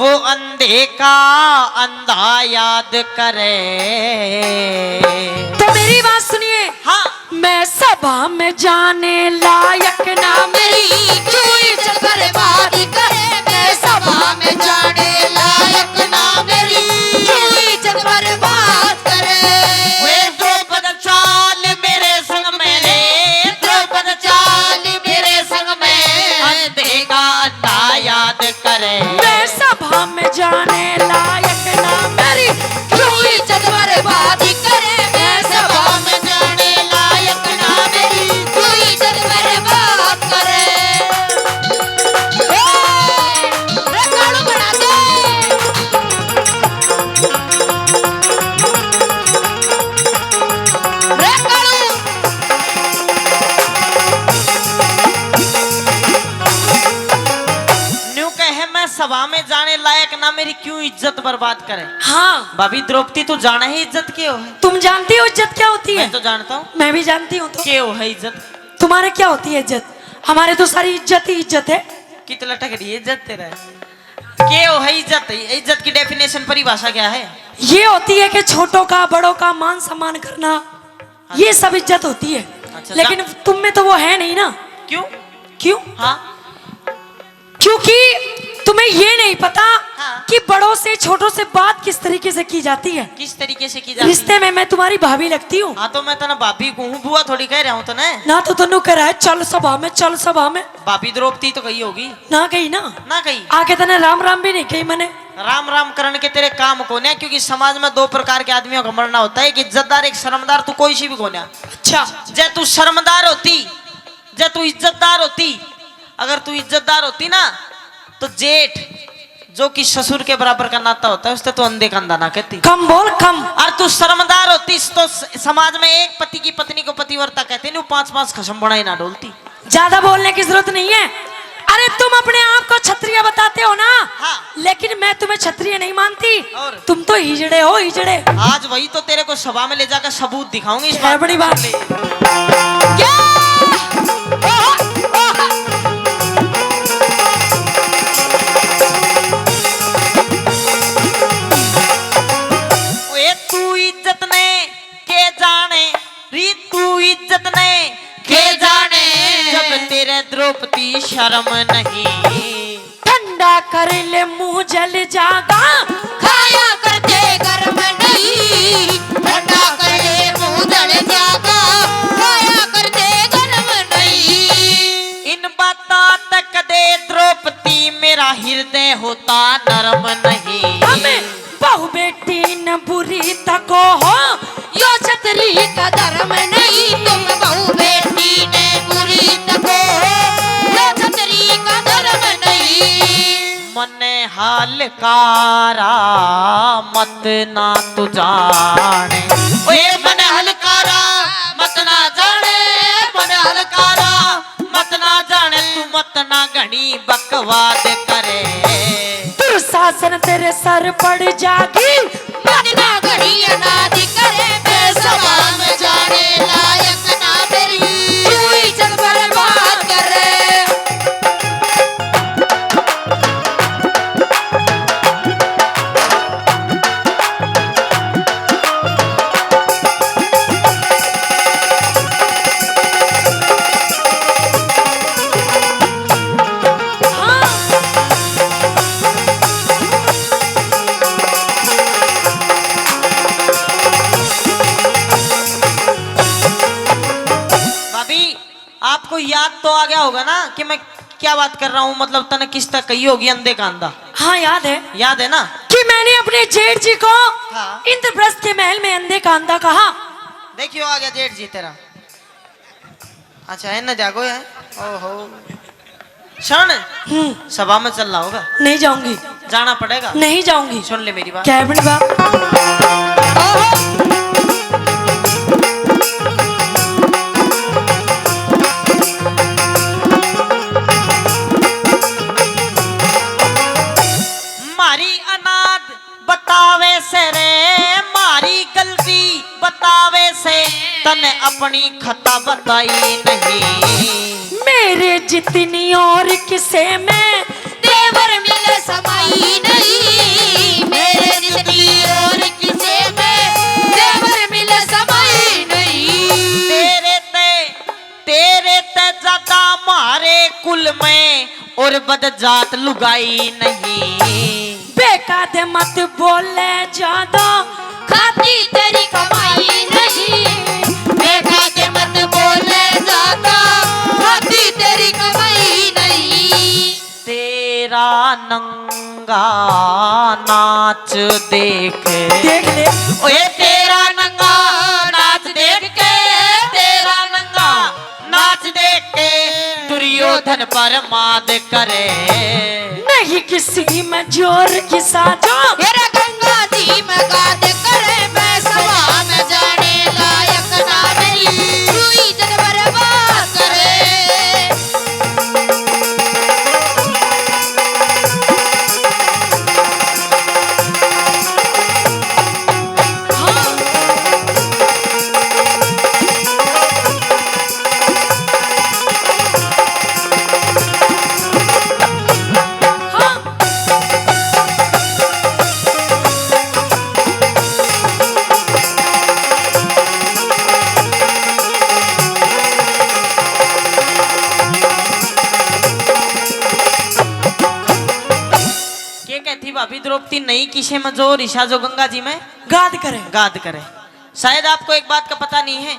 वो अंधे का अंधा याद करे। तो मेरी बात सुनिए। हाँ। मैं सभा में जाने लायक ना मेरी क्यों इज्जत बर्बाद करे। मैं सभा में जाने लायक ना मेरी क्यों इज्जत बर्बाद करे। वे द्रौपद चाल मेरे संग में रे, द्रौपद चाल मेरे संग में, अंधे का अंधा याद करे। मैं सभा में जाने लायक ना मेरी क्यों इज्जत बर्बाद करे। मैं सभा में जाने लायक ना मेरी क्यों इज्जत बर्बाद करे। रे कालू बना दे। रे कालू न्यू कहे मैं सभा में जाने लायक ना मेरी क्यों इज्जत बर्बाद करे। हाँ भाभी द्रौपदी तू जाना ही इज्जत क्यों है। तुम जानती हो इज्जत क्या होती है। मैं तो जानता हूँ मैं भी जानती हूँ। तो क्यों है इज्जत। तुम्हारे क्या होती है इज्जत। हमारे तो सारी इज्जत ही इज्जत है। कित लटक रही है इज्जत तेरा। क्यों है इज्जत। इज्जत की डेफिनेशन परिभाषा क्या है। ये होती है कि छोटों का बड़ों का मान सम्मान करना, ये सब इज्जत होती है। अच्छा, लेकिन तुम में तो वो है नहीं ना। क्यों। क्यों। हाँ क्योंकि तुम्हें ये नहीं पता हाँ। कि बड़ों से छोटों से बात किस तरीके से की जाती है। किस तरीके से की जाती है। रिश्ते में मैं तुम्हारी भाभी लगती हूँ। हाँ तो मैं तो ना भाभी को हूँ, बुआ थोड़ी कह रहा हूँ तो ना तो तनु कह रहा है चल सभा में, चल सभा में। भाभी द्रौपदी तो कही होगी ना कही ना। ना कही। आके तने राम राम भी नहीं कही मैंने। राम राम करण के तेरे काम को ने, क्योंकि समाज में दो प्रकार के आदमियों का मरना होता है, एक इज्जतदार एक शर्मदार। तू कोई सी भी कोन्या। अच्छा जे तू शर्मदार होती, जे तू इज्जतदार होती, अगर तू इज्जतदार होती ना तो जेठ जो कि ससुर के बराबर का नाता होता है उससे तो अंधे का अंधा ना कहती। कम बोल कम। और तू शर्मदार होती तो समाज में एक पति की पत्नी को पतिव्रता कहते नहीं, 5-5 खसम बनाई ना डोलती। ज्यादा बोलने की जरूरत नहीं है। अरे तुम अपने आप को क्षत्रिय बताते हो ना। हाँ। लेकिन मैं तुम्हें क्षत्रिय नहीं मानती। और? तुम तो हिजड़े हो हिजड़े। आज वही तो तेरे को सभा में ले जाकर सबूत दिखाऊंगी इस है बड़ी बात। क्या? ओए तू इज्जत ने के जाने री, तू इज्जत ने के जाने, जब तेरे द्रौपदी शर्म नहीं। ठंडा कर ले मुंह जल जागा, खाया करते गर्म नहीं। ठंडा कर ले मुंह जल जागा, खाया करते गर्म नहीं। इन बातों तक दे द्रौपदी मेरा हृदय होता नरम नहीं। हमें बहु बेटी न बुरी तको हो, यो छतरी का धर्म नहीं। तुम बहु बेटी ने बुरी तको हो, यो छतरी का धर्म नहीं। मने हलकारा मत ना तू जाने। ओए मन हलकारा मत ना जाने, मन हलकारा मत ना जाने, तू मत ना घनी बकवाद करे। दुर्शासन तेरे सर पड़ जागी, मन ना घड़ी अनादि करे। मैं सभा में जाने लायक ना मेरी क्यों इज्जत बर्बाद करे। आपको याद तो आ गया होगा ना कि मैं क्या बात कर रहा हूँ। मतलब तने किस तक कही होगी अंधे का अंधा। हाँ याद है। याद है ना कि मैंने अपने जेठ जी को हाँ। इंद्रप्रस्थ के महल में अंधे का अंधा कहा। देखियो आ गया जेठ जी तेरा। अच्छा है ना जागो है। ओहो शरण सभा में चल रहा होगा। नहीं जाऊंगी। जाना पड़ेगा। नहीं जाऊंगी। सुन ले मेरी बात। क्या है बड़ी बात। मारी अनाद बतावे से रे, मारी गलती बतावे से, तने अपनी खता बताई नहीं। मेरे जितनी और किसे में देवर मिले समाई नहीं। कुल में और बद जात लुगाई नहीं। बेकाद मत बोले ज्यादा, खाती तेरी कमाई नहीं। बेकाद मत बोले ज्यादा, खाती तेरी कमाई नहीं। तेरा नंगा नाच देख देख ले ओए तेरा नंगा नाच देख के, तेरा नंगा नाच देख के दुर्योधन पर माद करे। नहीं किसी में जोर की साजो, मेरा गंगा जी में गाद करे। मैं सभा में जाने लायक ना मेरी, रुई जन बर्बाद करे। कहती भाभी द्रौपदी नहीं किसे में जो ऋषा जो गंगा जी में गाद करे। गाद करे। शायद आपको एक बात का पता नहीं है,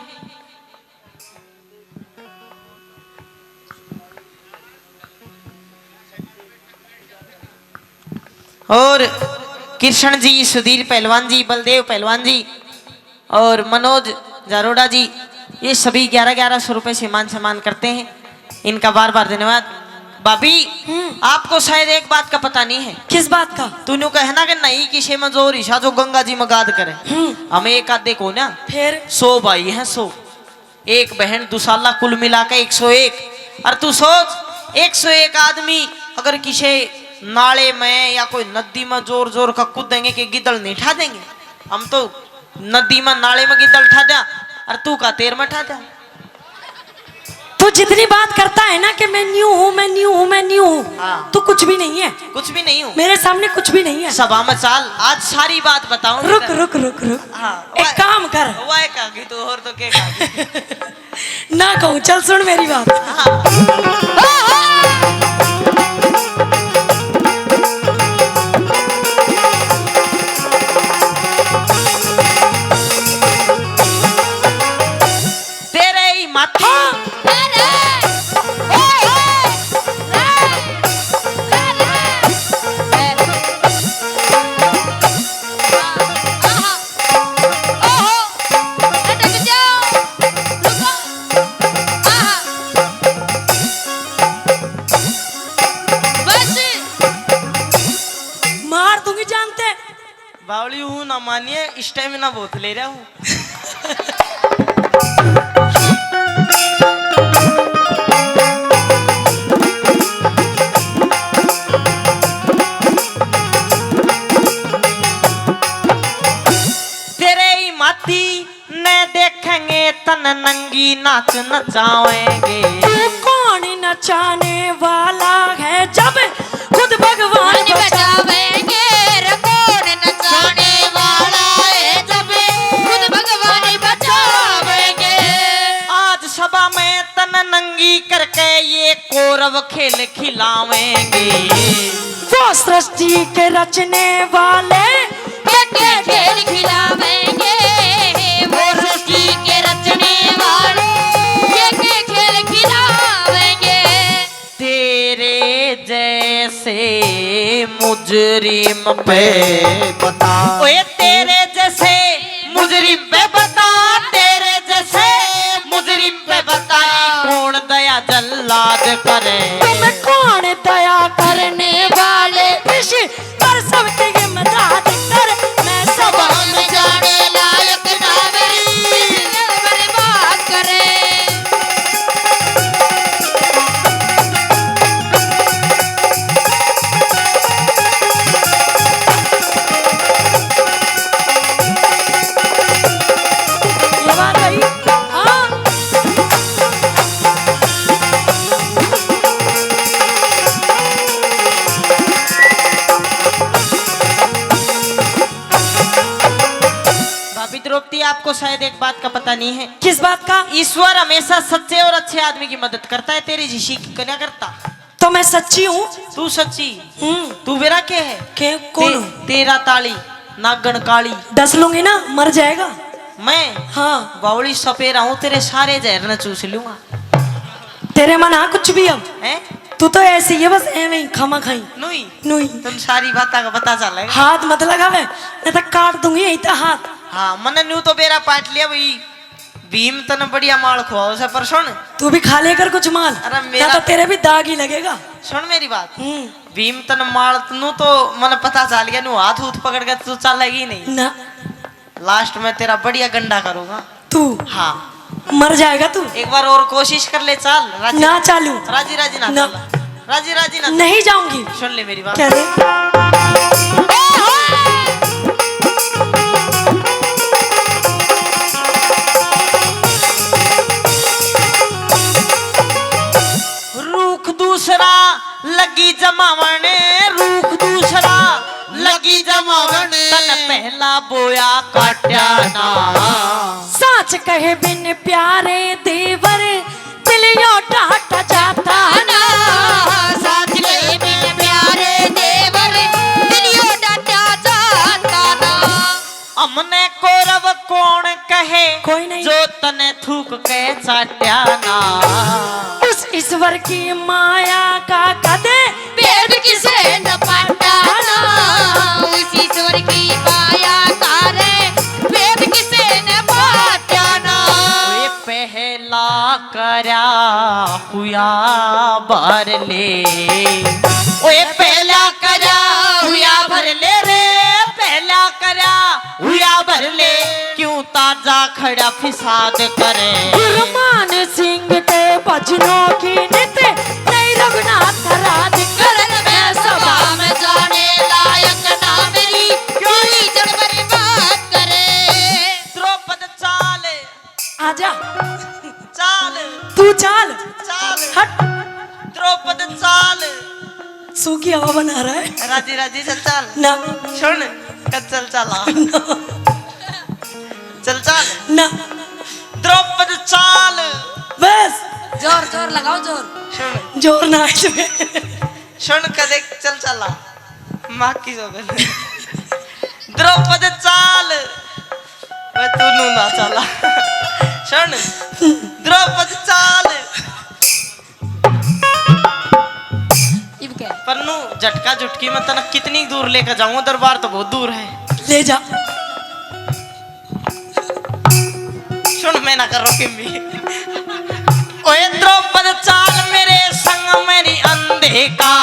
और कृष्ण जी, सुधीर पहलवान जी, बलदेव पहलवान जी और मनोज जारोड़ा जी, ये सभी 1100 रुपए से मान सम्मान करते हैं। इनका बार बार धन्यवाद। भाभी आपको शायद एक बात का पता नहीं है। किस बात का? तूने कहना कि नहीं किसे में जो ऋषा जो गंगा जी में गाद करे। हमें एक आध देखो ना, फिर 100 भाई हैं, 100 एक बहन दुसाला कुल मिला के 101। और तू सोच 101 आदमी अगर किसी नाले में या कोई नदी में जोर जोर का कूदेंगे कि गिदड़ नहीं ठा देंगे। हम तो नदी में नाले में गिदड़ ठा जा और तू का तेर में ठा जा। तू जितनी बात करता है ना कि मैं न्यू हूँ, मैं न्यू हूँ, मैं न्यू हूँ, हाँ। तू कुछ भी नहीं है। कुछ भी नहीं हूँ, मेरे सामने कुछ भी नहीं है। सभा में चाल, आज सारी बात बताऊं। रुक रुक रुक रुक, हाँ, एक काम कर। वाह कागी तो और तो के कागी ना कहूँ, चल सुन मेरी बात। तेरे ही माथे मार दूंगी जानते। बावली हूँ ना मानिए, स्टेमिना बहुत ले रहा हूँ। तेरे ही माथी ने देखेंगे तन नंगी नाच नचाएंगे। तू कौन नचाने वाला है जब खुद भगवान बचावेंगे। कौन नचाने वाला है जब खुद भगवान बचावेंगे। आज सभा में तन नंगी करके ये कौरव खेल खिलावेंगे। वो सृष्टि के रचने वाले के खेल खिलावेंगे। वो सृष्टि के रचने वाले के खेल खिलावेंगे। तेरे जैसे मुजरिम पे बता, ओए तेरे जैसे मुजरिम पे बता, तेरे जैसे मुजरिम पे बता कौन दया जल्लाद करे। तुम कौन दया करने वाले किसी पर सबके मदद कर। मैं सभा में जाने लायक ना मेरी, बर्बाद करे। ये बात भाई, हाँ। शायद एक बात का पता नहीं है। किस बात का? ईश्वर हमेशा सच्चे और अच्छे आदमी की मदद करता है, तेरी झिशी की क्या करता। तो मैं सच्ची हूँ। तू सच्ची? तू मेरा के है? के कौन हूँ? तेरा ताली नागन काली 10 लूंगी ना, मर जाएगा। मैं हाँ, बावली सपेरा हूँ, तेरे सारे जहर न चूस लूंगा। तेरे मन आ कुछ भी अब। हैं? तू तो ऐसी है बस एवं ही खामा खाई। नुई नुई तुम सारी बात का पता चलेगा। हाथ मत लगावे, नहीं तो काट दूंगी यही तो हाथ। हाँ मन न्यू तो बेरा पाट लिया भाई। भीम तन बढ़िया माल खुआओ से, पर सुन तू भी खा लेकर कुछ माल, अरे मेरा तो तेरे भी दाग ही लगेगा। सुन मेरी बात। भीम तन माल तनु तो मन पता चल गया, नु हाथ उठ पकड़ के तू चलेगी नहीं ना। लास्ट में तेरा बढ़िया गंडा करूंगा तू हाँ मर जाएगा तू। एक बार और कोशिश कर ले, चाल राजी ना चालू, राजी राजी ना, ना। चल। राजी राजी ना, नहीं जाऊंगी। सुन ले मेरी बात। क्या रे? रूख दूसरा लगी जमावन, रूख दूसरा लगी जमावन, तन पहला बोया काट्या ना। साच कहे बिन प्यारे देवर दिलियों डाटा जाता ना। साथ कहे बिन प्यारे देवर दिलियों डाटा जाता ना। हमने कौरव कौन कहे, कोई नहीं। जो तने थूक के चाट्या ना। उस ईश्वर की माया का कदे वेद किसे न पाटा ना। उस ईश्वर की माया कारे वेद किसे न पाटा ना। वे पहला करा हुआ भर ले, ओए पहला करा हुआ भर ले रे, पहला करा हुआ भर ले, क्यों ताजा खड़ा फिसाद करे। गुरमान सिंह के भजनों की नित नहीं रघुनाथ राज करन में सभा में जाने लायक ना मेरी कोई जड़ बर्बाद करे। द्रौपद चाल आजा, चाल तू चाल। चाल हट, द्रौपद चाल। सूखी हवा बना रहा है। राजी राजी चल चाल ना सुन चल चला चल चाल ना, द्रौपद चाल। बस जोर जोर लगाओ जोर। सुन जोर ना इसमें। सुन कदे चल चला माँ की सोगन। द्रौपद चाल वे तू नू ना चला। सुन द्रौपद चाल। इब क्या पन्नू झटका झुटकी में तना कितनी दूर लेकर जाऊंगा, दरबार तो बहुत दूर है। ले जा। सुन मैं ना कर रोके भी। ओए द्रौपद चाल मेरे संग मेरी अंधे का